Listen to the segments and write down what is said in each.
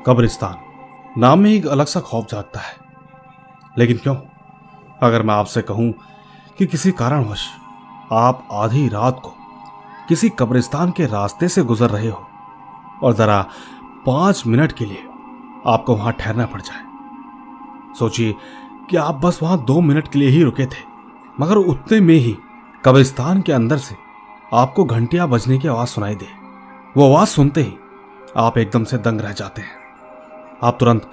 कब्रिस्तान नाम में एक अलग सा खौफ जागता है। लेकिन क्यों? अगर मैं आपसे कहूं कि किसी कारणवश आप आधी रात को किसी कब्रिस्तान के रास्ते से गुजर रहे हो और जरा 5 मिनट के लिए आपको वहां ठहरना पड़ जाए। सोचिए कि आप बस वहां 2 मिनट के लिए ही रुके थे, मगर उतने में ही कब्रिस्तान के अंदर से आपको घंटियां बजने की आवाज सुनाई दे। वो आवाज सुनते ही आप एकदम से दंग रह जाते हैं। आप तुरंत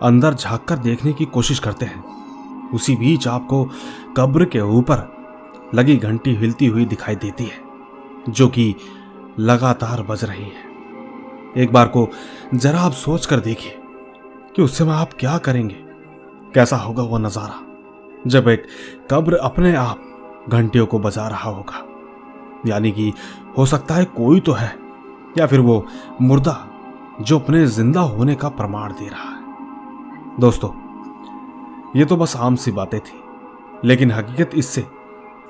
अंदर झांककर देखने की कोशिश करते हैं। उसी बीच आपको कब्र के ऊपर लगी घंटी हिलती हुई दिखाई देती है, जो कि लगातार बज रही है। एक बार को जरा आप सोच कर देखिए कि उस समय आप क्या करेंगे। कैसा होगा वो नजारा जब एक कब्र अपने आप घंटियों को बजा रहा होगा। यानी कि हो सकता है कोई तो है, या फिर वो मुर्दा जो अपने जिंदा होने का प्रमाण दे रहा है। दोस्तों, ये तो बस आम सी बातें थी, लेकिन हकीकत इससे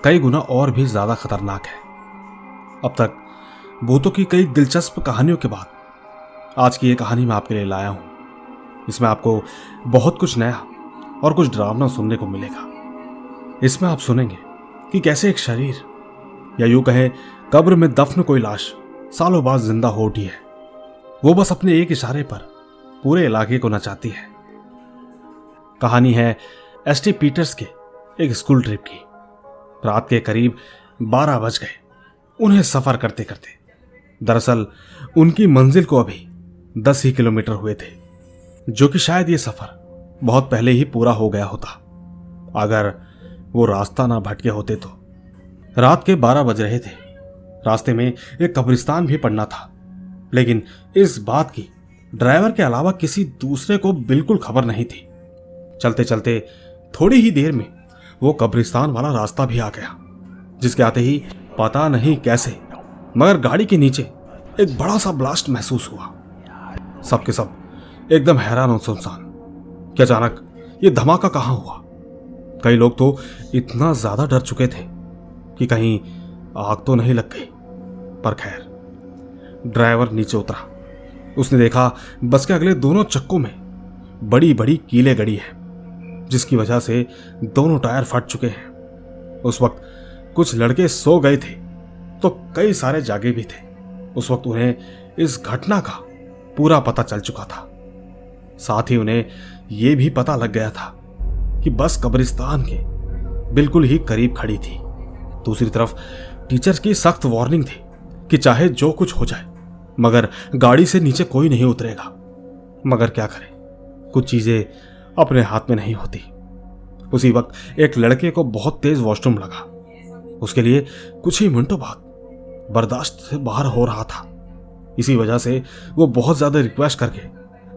कई गुना और भी ज्यादा खतरनाक है। अब तक भूतों की कई दिलचस्प कहानियों के बाद आज की ये कहानी मैं आपके लिए लाया हूं। इसमें आपको बहुत कुछ नया और कुछ डरावना सुनने को मिलेगा। इसमें आप सुनेंगे कि कैसे एक शरीर, या यूं कहें कब्र में दफन कोई लाश, सालों बाद जिंदा हो उठी है। वो बस अपने एक इशारे पर पूरे इलाके को नचाती है। कहानी है एसटी पीटर्स के एक स्कूल ट्रिप की। रात के करीब 12 बज गए उन्हें सफर करते करते। दरअसल उनकी मंजिल को अभी 10 ही किलोमीटर हुए थे, जो कि शायद ये सफर बहुत पहले ही पूरा हो गया होता अगर वो रास्ता ना भटके होते तो। रात के 12 बज रहे थे। रास्ते में एक कब्रिस्तान भी पड़ना था, लेकिन इस बात की ड्राइवर के अलावा किसी दूसरे को बिल्कुल खबर नहीं थी। चलते चलते थोड़ी ही देर में वो कब्रिस्तान वाला रास्ता भी आ गया, जिसके आते ही पता नहीं कैसे मगर गाड़ी के नीचे एक बड़ा सा ब्लास्ट महसूस हुआ। सबके सब एकदम हैरान और सुनसान कि अचानक ये धमाका कहां हुआ। कई लोग तो इतना ज्यादा डर चुके थे कि कहीं आग तो नहीं लग गई। पर खैर, ड्राइवर नीचे उतरा। उसने देखा बस के अगले दोनों चक्कों में बड़ी बड़ी कीलें गड़ी है, जिसकी वजह से दोनों टायर फट चुके हैं। उस वक्त कुछ लड़के सो गए थे तो कई सारे जागे भी थे। उस वक्त उन्हें इस घटना का पूरा पता चल चुका था। साथ ही उन्हें यह भी पता लग गया था कि बस कब्रिस्तान के बिल्कुल ही करीब खड़ी थी। दूसरी तरफ टीचर्स की सख्त वार्निंग थी कि चाहे जो कुछ हो जाए, मगर गाड़ी से नीचे कोई नहीं उतरेगा। मगर क्या करें, कुछ चीजें अपने हाथ में नहीं होती। उसी वक्त एक लड़के को बहुत तेज वॉशरूम लगा। उसके लिए कुछ ही मिनटों बाद बर्दाश्त से बाहर हो रहा था। इसी वजह से वो बहुत ज्यादा रिक्वेस्ट करके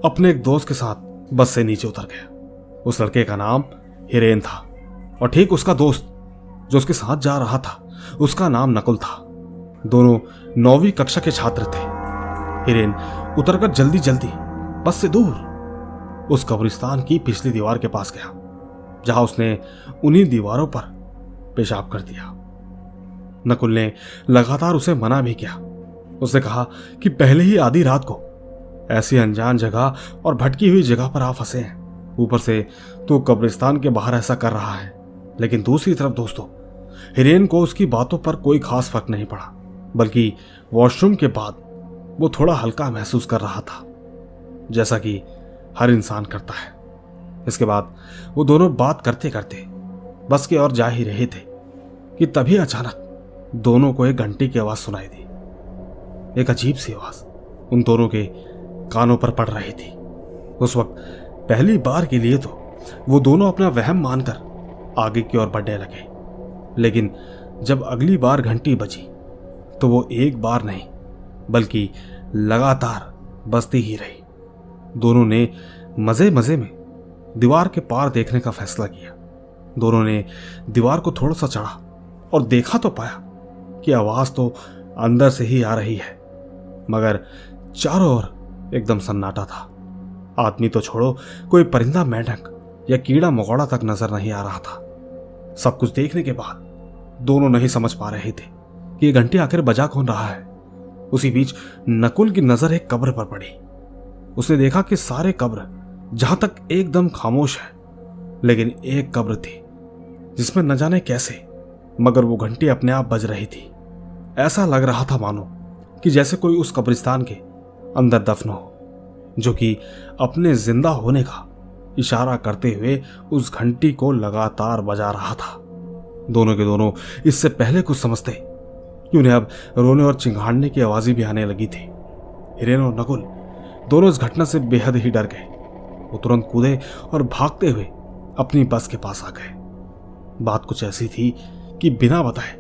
अपने एक दोस्त के साथ बस से नीचे उतर गया। उस लड़के का नाम हिरेन था और ठीक उसका दोस्त जो उसके साथ जा रहा था, उसका नाम नकुल था। दोनों 9वीं कक्षा के छात्र थे। हिरेन उतरकर जल्दी जल्दी बस से दूर उस कब्रिस्तान की पिछली दीवार के पास गया, जहां उसने उन्हीं दीवारों पर पेशाब कर दिया। नकुल ने लगातार उसे मना भी किया। उसने कहा कि पहले ही आधी रात को ऐसी अनजान जगह और भटकी हुई जगह पर आप फंसे हैं, ऊपर से तो कब्रिस्तान के बाहर ऐसा कर रहा है। लेकिन दूसरी तरफ दोस्तों, हिरेन को उसकी बातों पर कोई खास फर्क नहीं पड़ा, बल्कि वॉशरूम के बाद वो थोड़ा हल्का महसूस कर रहा था, जैसा कि हर इंसान करता है। इसके बाद वो दोनों बात करते करते बस के और जा ही रहे थे कि तभी अचानक दोनों को एक घंटी की आवाज सुनाई दी। एक अजीब सी आवाज उन दोनों के कानों पर पड़ रही थी। उस वक्त पहली बार के लिए तो वो दोनों अपना वहम मानकर आगे की ओर बढ़ने लगे। लेकिन जब अगली बार घंटी बजी तो वो एक बार नहीं बल्कि लगातार बजती ही रही। दोनों ने मजे मजे में दीवार के पार देखने का फैसला किया। दोनों ने दीवार को थोड़ा सा चढ़ा और देखा तो पाया कि आवाज तो अंदर से ही आ रही है, मगर चारों ओर एकदम सन्नाटा था। आदमी तो छोड़ो, कोई परिंदा, मेंढक या कीड़ा मकोड़ा तक नजर नहीं आ रहा था। सब कुछ देखने के बाद दोनों नहीं समझ पा रहे थे कि ये घंटी आखिर बजा कौन रहा है। उसी बीच नकुल की नजर एक कब्र पर पड़ी। उसने देखा कि सारे कब्र जहां तक एकदम खामोश है, लेकिन एक कब्र थी जिसमें न जाने कैसे मगर वो घंटी अपने आप बज रही थी। ऐसा लग रहा था मानो कि जैसे कोई उस कब्रिस्तान के अंदर दफन हो, जो कि अपने जिंदा होने का इशारा करते हुए उस घंटी को लगातार बजा रहा था। दोनों के दोनों इससे पहले कुछ समझते कि उन्हें अब रोने और चिंघाड़ने की आवाजें भी आने लगी थी। हिरेन और नकुल दोनों इस घटना से बेहद ही डर गए। वो तुरंत कूदे और भागते हुए अपनी बस के पास आ गए। बात कुछ ऐसी थी कि बिना बताए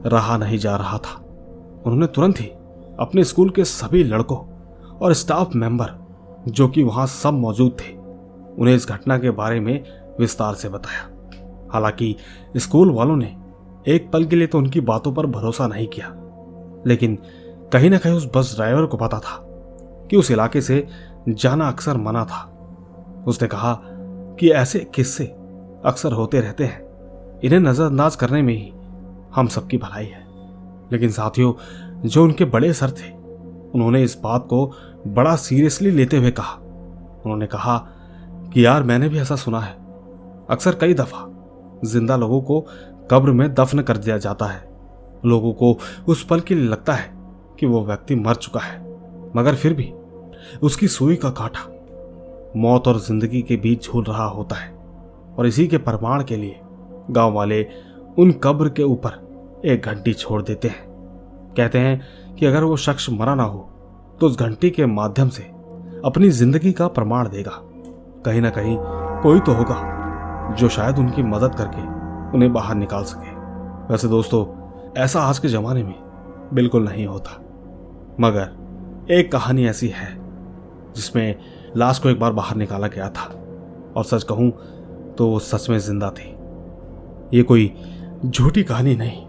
रहा नहीं जा रहा था। उन्होंने तुरंत ही अपने स्कूल के सभी लड़कों और स्टाफ मेंबर जो कि वहां सब मौजूद थे, उन्हें इस घटना के बारे में विस्तार से बताया। हालांकि स्कूल वालों ने एक पल के लिए तो उनकी बातों पर भरोसा नहीं किया, लेकिन कहीं ना कहीं उस बस ड्राइवर को पता था कि उस इलाके से जाना अक्सर मना था। उसने कहा कि ऐसे किस्से अक्सर होते रहते हैं, इन्हें नजरअंदाज करने में ही हम सबकी भलाई है। लेकिन साथियों, जो उनके बड़े सर थे, उन्होंने इस बात को बड़ा सीरियसली लेते हुए कहा। उन्होंने कहा कि यार, मैंने भी ऐसा सुना है, अक्सर कई दफा जिंदा लोगों को कब्र में दफन कर दिया जाता है। लोगों को उस पल के लिए लगता है कि वो व्यक्ति मर चुका है, मगर फिर भी उसकी सुई का कांटा मौत और जिंदगी के बीच झूल रहा होता है। और इसी के प्रमाण के लिए गांव वाले उन कब्र के ऊपर एक घंटी छोड़ देते हैं। कहते हैं कि अगर वो शख्स मरा ना हो तो उस घंटी के माध्यम से अपनी जिंदगी का प्रमाण देगा। कहीं ना कहीं कोई तो होगा जो शायद उनकी मदद करके उन्हें बाहर निकाल सके। वैसे दोस्तों, ऐसा आज के जमाने में बिल्कुल नहीं होता, मगर एक कहानी ऐसी है जिसमें लाश को एक बार बाहर निकाला गया था, और सच कहूं तो वो सच में जिंदा थी। ये कोई झूठी कहानी नहीं,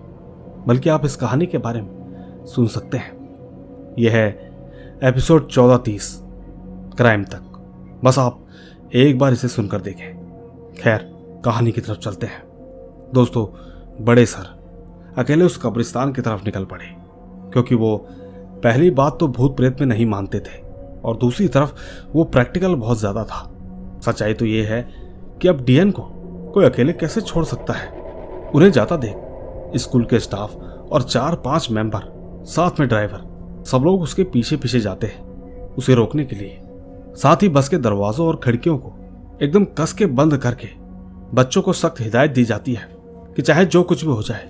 बल्कि आप इस कहानी के बारे में सुन सकते हैं। यह है एपिसोड 1430 क्राइम तक। बस आप एक बार इसे सुनकर देखें। खैर, कहानी की तरफ चलते हैं। दोस्तों, बड़े सर अकेले उस कब्रिस्तान की तरफ निकल पड़े, क्योंकि वो पहली बात तो भूत प्रेत में नहीं मानते थे, और दूसरी तरफ वो प्रैक्टिकल बहुत ज्यादा था। सच्चाई तो ये है कि अब डीएन को कोई अकेले कैसे छोड़ सकता है। उन्हें जाता देख स्कूल के स्टाफ और 4-5 मेंबर, साथ में ड्राइवर, सब लोग उसके पीछे पीछे जाते हैं उसे रोकने के लिए। साथ ही बस के दरवाजों और खिड़कियों को एकदम कस के बंद करके बच्चों को सख्त हिदायत दी जाती है कि चाहे जो कुछ भी हो जाए,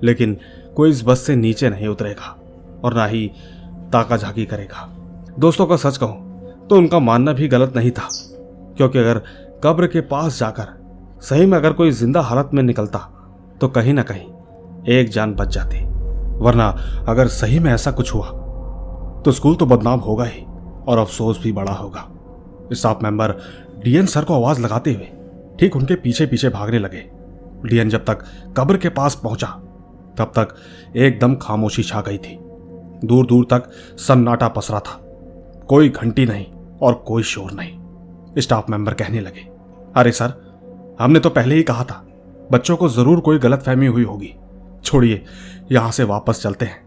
लेकिन कोई इस बस से नीचे नहीं उतरेगा और ना ही ताका झाकी करेगा। दोस्तों का सच कहूं तो उनका मानना भी गलत नहीं था, क्योंकि अगर कब्र के पास जाकर सही में अगर कोई जिंदा हालत में निकलता तो कहीं ना कहीं एक जान बच जाती, वरना अगर सही में ऐसा कुछ हुआ तो स्कूल तो बदनाम होगा ही और अफसोस भी बड़ा होगा। स्टाफ मेंबर डीएन सर को आवाज लगाते हुए ठीक उनके पीछे पीछे भागने लगे। डीएन जब तक कब्र के पास पहुंचा तब तक एकदम खामोशी छा गई थी। दूर दूर तक सन्नाटा पसरा था, कोई घंटी नहीं और कोई शोर नहीं। स्टाफ मेंबर कहने लगे, अरे सर, हमने तो पहले ही कहा था, बच्चों को जरूर कोई गलतफहमी हुई होगी, छोड़िए यहां से वापस चलते हैं।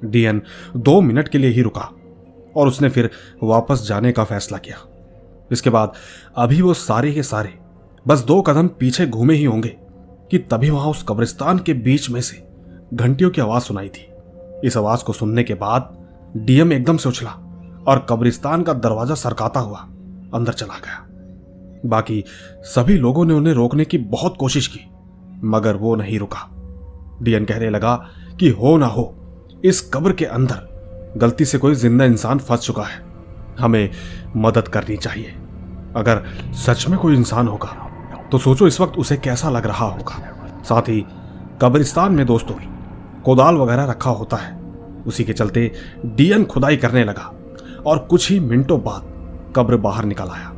डीएन 2 मिनट के लिए ही रुका और उसने फिर वापस जाने का फैसला किया। इसके बाद अभी वो सारे के सारे बस 2 कदम पीछे घूमे ही होंगे कि तभी वहां उस कब्रिस्तान के बीच में से घंटियों की आवाज सुनाई थी। इस आवाज को सुनने के बाद डीएम एकदम से उछला और कब्रिस्तान का दरवाजा सरकाता हुआ अंदर चला गया। बाकी सभी लोगों ने उन्हें रोकने की बहुत कोशिश की, मगर वो नहीं रुका। डीएन कहने लगा कि हो ना हो, इस कब्र के अंदर गलती से कोई जिंदा इंसान फंस चुका है, हमें मदद करनी चाहिए। अगर सच में कोई इंसान होगा तो सोचो इस वक्त उसे कैसा लग रहा होगा। साथ ही कब्रिस्तान में दोस्तों कोदाल वगैरह रखा होता है, उसी के चलते डीएन खुदाई करने लगा और कुछ ही मिनटों बाद कब्र बाहर निकल आया।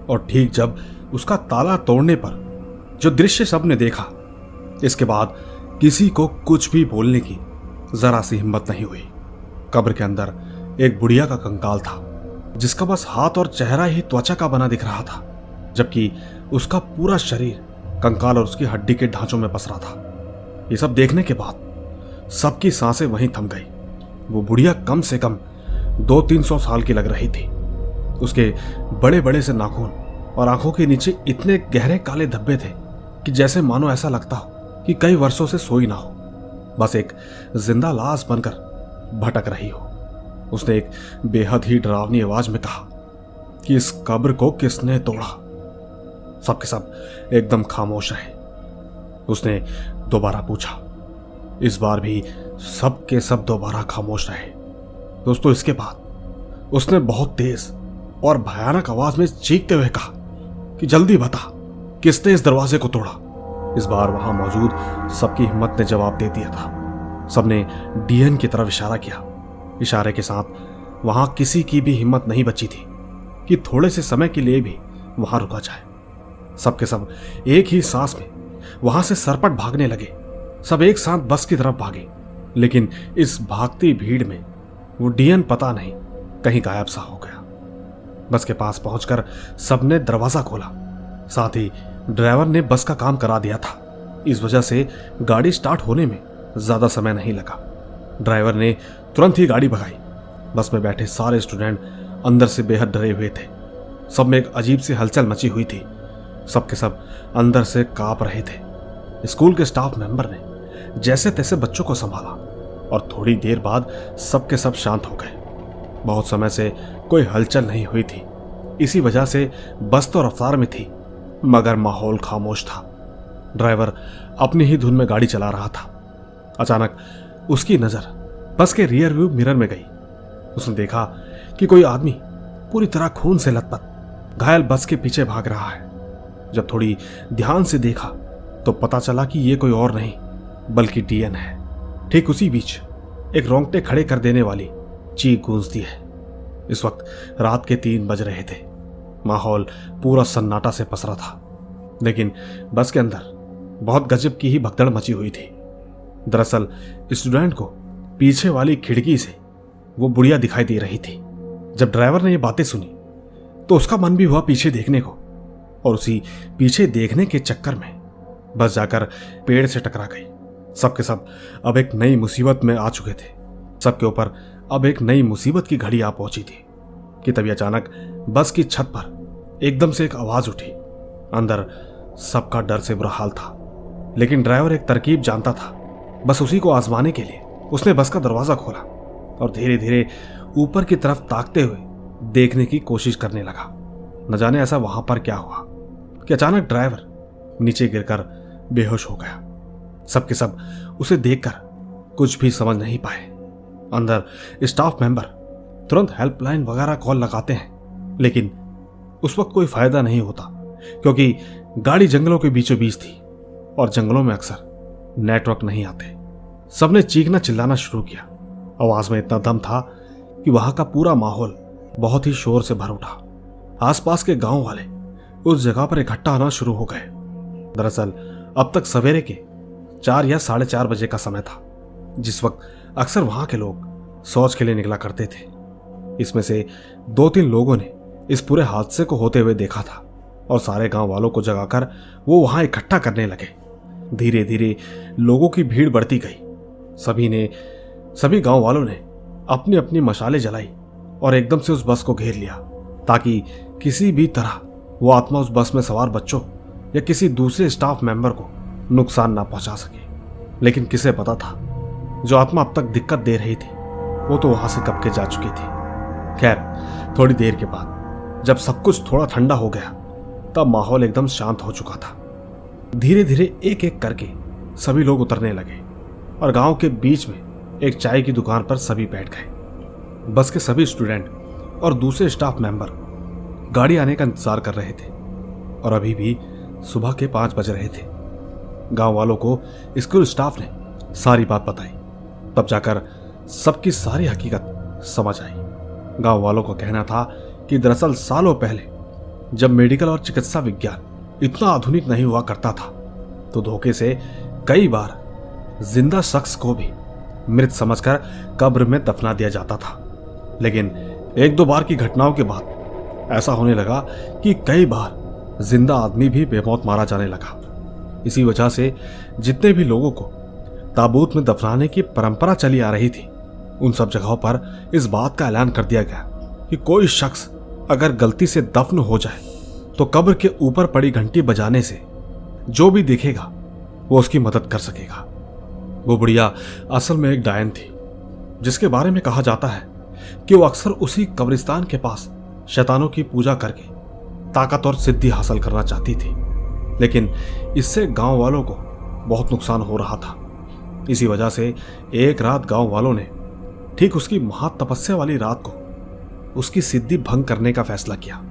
और ठीक जब उसका ताला तोड़ने पर जो दृश्य सबने देखा, इसके बाद किसी को कुछ भी बोलने की जरा सी हिम्मत नहीं हुई। कब्र के अंदर एक बुढ़िया का कंकाल था, जिसका बस हाथ और चेहरा ही त्वचा का बना दिख रहा था, जबकि उसका पूरा शरीर कंकाल और उसकी हड्डी के ढांचों में पसरा था। ये सब देखने के बाद सबकी सांसें वहीं थम गई। वो बुढ़िया कम से कम 200-300 साल की लग रही थी। उसके बड़े बड़े से नाखून और आंखों के नीचे इतने गहरे काले धब्बे थे कि जैसे मानो ऐसा लगता हो कि कई वर्षों से सोई ना हो, बस एक जिंदा लाश बनकर भटक रही हो। उसने एक बेहद ही डरावनी आवाज में कहा कि इस कब्र को किसने तोड़ा। सबके सब एकदम खामोश रहे। उसने दोबारा पूछा। इस बार भी सबके सब दोबारा खामोश रहे। दोस्तों, इसके बाद उसने बहुत तेज और भयानक आवाज में चीखते हुए कहा कि जल्दी बता, किसने इस दरवाजे को तोड़ा। इस बार वहां मौजूद सबकी हिम्मत ने जवाब दे दिया था। सबने डीएन की तरफ इशारा किया। इशारे के साथ वहां किसी की भी हिम्मत नहीं बची थी कि थोड़े से समय के लिए भी वहां रुका जाए। सबके सब एक ही सांस में वहां से सरपट भागने लगे। सब एक साथ बस की तरफ भागे, लेकिन इस भागती भीड़ में वो डीएन पता नहीं कहीं गायब सा हो गया। बस के पास पहुंचकर सबने दरवाजा खोला। साथ ही ड्राइवर ने बस का काम करा दिया था। इस वजह से गाड़ी स्टार्ट होने में ज्यादा समय नहीं लगा। ड्राइवर ने तुरंत ही गाड़ी भगाई। बस में बैठे सारे स्टूडेंट अंदर से बेहद डरे हुए थे। सब में एक अजीब सी हलचल मची हुई थी। सबके सब अंदर से कांप रहे थे। स्कूल के स्टाफ मेंबर ने जैसे तैसे बच्चों को संभाला और थोड़ी देर बाद सबके सब शांत हो गए। बहुत समय से कोई हलचल नहीं हुई थी। इसी वजह से बस तो रफ्तार में थी, मगर माहौल खामोश था। ड्राइवर अपनी ही धुन में गाड़ी चला रहा था। अचानक उसकी नजर बस के रियर व्यू मिरर में गई। उसने देखा कि कोई आदमी पूरी तरह खून से लथपथ घायल बस के पीछे भाग रहा है। जब थोड़ी ध्यान से देखा तो पता चला कि यह कोई और नहीं बल्कि डीएन है। ठीक उसी बीच एक रोंगटे खड़े कर देने वाली चीख गूंजती है। इस वक्त रात के 3 बज रहे थे। माहौल पूरा सन्नाटा से पसरा था, लेकिन बस के अंदर बहुत गजब की ही भगदड़ मची हुई थी। दरअसल स्टूडेंट को पीछे वाली खिड़की से वो बुढ़िया दिखाई दे रही थी। जब ड्राइवर ने ये बातें सुनी तो उसका मन भी हुआ पीछे देखने को, और उसी पीछे देखने के चक्कर में बस जाकर पेड़ से टकरा गई। सबके सब अब एक नई मुसीबत में आ चुके थे। सबके ऊपर अब एक नई मुसीबत की घड़ी आ पहुंची थी कि तभी अचानक बस की छत पर एकदम से एक आवाज उठी। अंदर सबका डर से बुरा हाल था, लेकिन ड्राइवर एक तरकीब जानता था। बस उसी को आजमाने के लिए उसने बस का दरवाजा खोला और धीरे धीरे ऊपर की तरफ ताकते हुए देखने की कोशिश करने लगा। न जाने ऐसा वहां पर क्या हुआ कि अचानक ड्राइवर नीचे गिरकर बेहोश हो गया। सबके सब उसे देखकर कुछ भी समझ नहीं पाए। अंदर स्टाफ मेंबर तुरंत हेल्पलाइन वगैरह कॉल लगाते हैं, लेकिन उस वक्त कोई फायदा नहीं होता, क्योंकि गाड़ी जंगलों के बीचों बीच थी और जंगलों में अक्सर नेटवर्क नहीं आते। सबने चीखना चिल्लाना शुरू किया। आवाज में इतना दम था कि वहां का पूरा माहौल बहुत ही शोर से भर उठा। आसपास के गांव वाले उस जगह पर इकट्ठा होना शुरू हो गए। दरअसल अब तक सवेरे के 4 या 4:30 बजे का समय था, जिस वक्त अक्सर वहां के लोग शौच के लिए निकला करते थे। इसमें से 2-3 लोगों ने इस पूरे हादसे को होते हुए देखा था और सारे गांव वालों को जगाकर वो वहां इकट्ठा करने लगे। धीरे धीरे लोगों की भीड़ बढ़ती गई। सभी गांव वालों ने अपनी अपनी मशालें जलाई और एकदम से उस बस को घेर लिया, ताकि किसी भी तरह वो आत्मा उस बस में सवार बच्चों या किसी दूसरे स्टाफ मेंबर को नुकसान ना पहुंचा सके। लेकिन किसे पता था, जो आत्मा अब तक दिक्कत दे रही थी वो तो वहां से कब के जा चुकी थी। खैर, थोड़ी देर के बाद जब सब कुछ थोड़ा ठंडा हो गया, तब माहौल एकदम शांत हो चुका था। धीरे धीरे एक एक करके सभी लोग उतरने लगे और गांव के बीच में एक चाय की दुकान पर सभी बैठ गए। बस के सभी स्टूडेंट और दूसरे स्टाफ मेंबर गाड़ी आने का इंतजार कर रहे थे और अभी भी सुबह के 5 बज रहे थे। गांव वालों को स्कूल स्टाफ ने सारी बात बताई, तब जाकर सबकी सारी हकीकत समझ आई। गांव वालों का कहना था कि दरअसल सालों पहले जब मेडिकल और चिकित्सा विज्ञान इतना आधुनिक नहीं हुआ करता था, तो धोखे से कई बार जिंदा शख्स को भी मृत समझकर कब्र में दफना दिया जाता था। लेकिन 1-2 बार की घटनाओं के बाद ऐसा होने लगा कि कई बार जिंदा आदमी भी बेमौत मारा जाने लगा। इसी वजह से जितने भी लोगों को ताबूत में दफनाने की परंपरा चली आ रही थी, उन सब जगहों पर इस बात का ऐलान कर दिया गया कि कोई शख्स अगर गलती से दफन हो जाए तो कब्र के ऊपर पड़ी घंटी बजाने से जो भी देखेगा वो उसकी मदद कर सकेगा। वो बुढ़िया असल में एक डायन थी, जिसके बारे में कहा जाता है कि वो अक्सर उसी कब्रिस्तान के पास शैतानों की पूजा करके ताकत और सिद्धि हासिल करना चाहती थी, लेकिन इससे गांव वालों को बहुत नुकसान हो रहा था। इसी वजह से एक रात गांव वालों ने ठीक उसकी महातपस्या वाली रात को उसकी सिद्धि भंग करने का फैसला किया,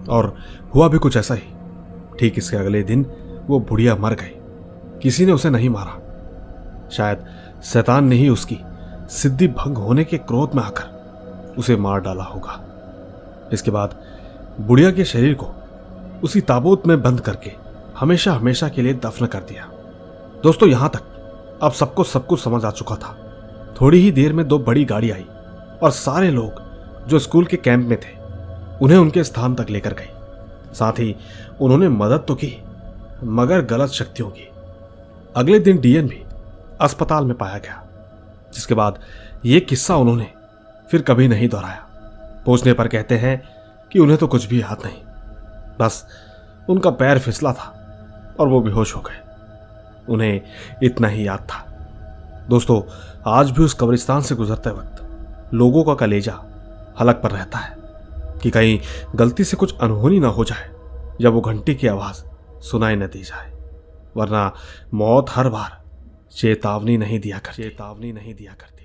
और हुआ भी कुछ ऐसा ही। ठीक इसके अगले दिन वो बुढ़िया मर गई। किसी ने उसे नहीं मारा, शायद शैतान ने ही उसकी सिद्धि भंग होने के क्रोध में आकर उसे मार डाला होगा। इसके बाद बुढ़िया के शरीर को उसी ताबूत में बंद करके हमेशा हमेशा के लिए दफन कर दिया। दोस्तों, यहां तक अब सबको सब कुछ समझ आ चुका था। थोड़ी ही देर में 2 बड़ी गाड़ी आई और सारे लोग जो स्कूल के कैंप में थे उन्हें उनके स्थान तक लेकर गई। साथ ही उन्होंने मदद तो की, मगर गलत शक्तियों की। अगले दिन डीएन भी अस्पताल में पाया गया, जिसके बाद यह किस्सा उन्होंने फिर कभी नहीं दोहराया। पूछने पर कहते हैं कि उन्हें तो कुछ भी याद नहीं, बस उनका पैर फिसला था और वो बेहोश हो गए। उन्हें इतना ही याद था। दोस्तों, आज भी उस कब्रिस्तान से गुजरते वक्त लोगों का कलेजा हलक पर रहता है कि कहीं गलती से कुछ अनहोनी ना हो जाए जब वो घंटी की आवाज सुनाई न दी जाए, वरना मौत हर बार चेतावनी नहीं दिया करती।